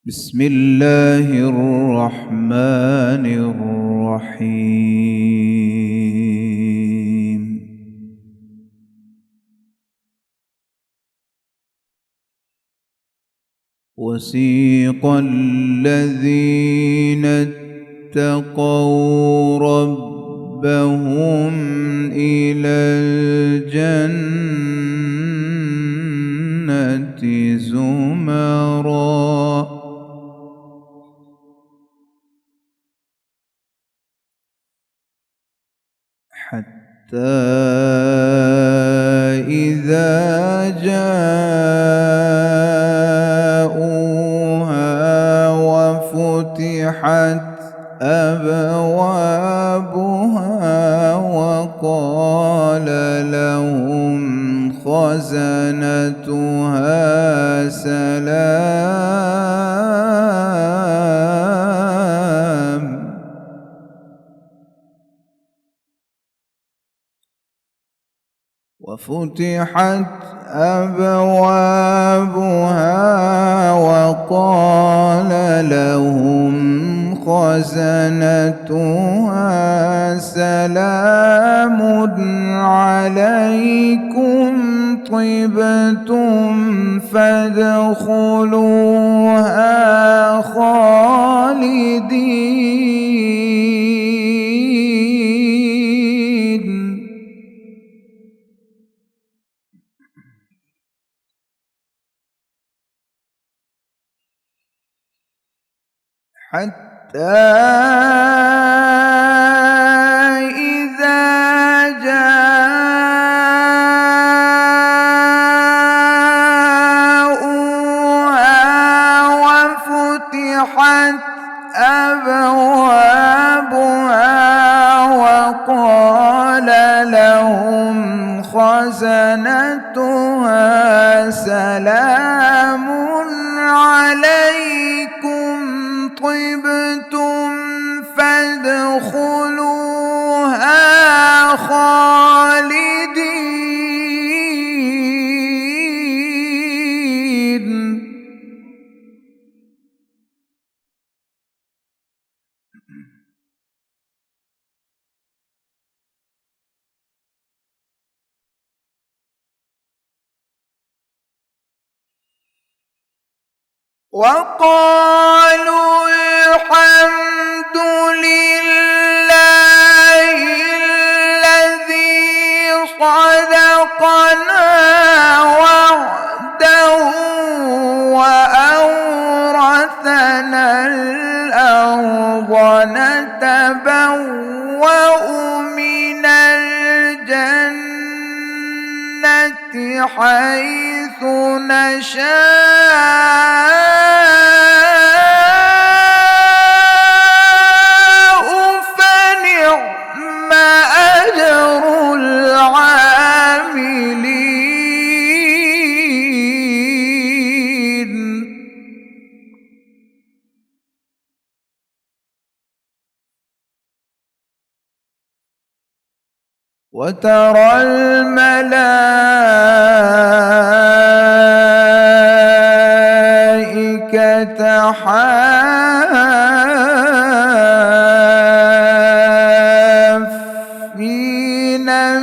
بسم الله الرحمن الرحيم. وسيق الذين اتقوا ربهم إلى الجنة زمرًا حتى إذا جاءوها وفتحت أبوابها وقال لهم خزنتها سلام وفتحت أبوابها وقال لهم خزنتها سلام عليكم طبتم فادخلوها خالدين. حتى إذا جاءوها وفتحت أبوابها وقال لهم خزنتها سلام عليكم طبتم فادخلوها خالدين. وقالوا الحمد لله الذي صدقنا وعده وأورثنا الأرض نتبوأ من الجنة حيث نشاء فنعم أجر العاملين. وترى الملائكة حافين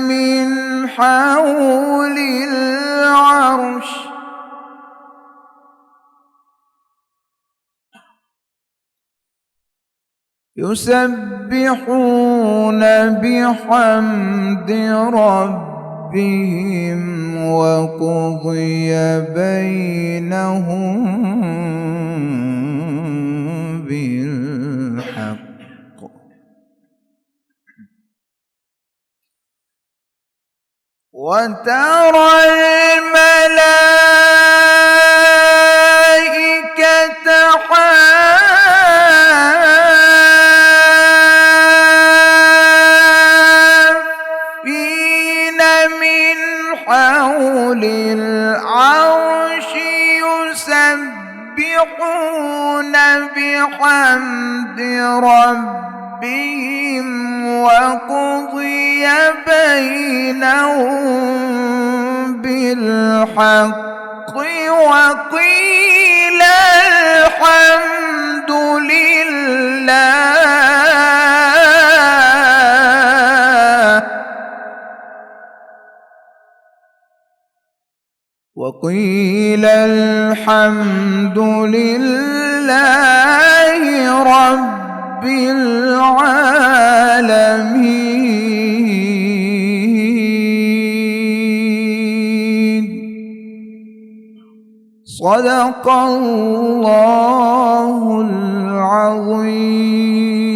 من حول العرش يسبحون بحمد ربهم وقضي بينهم بالحق وترى الملائكة حافين من حول العرش يسبحون بحمد ربهم وقضي بينهم بالحق وقيل الحمد وقيل الحمد لله رب العالمين. صدق الله العظيم.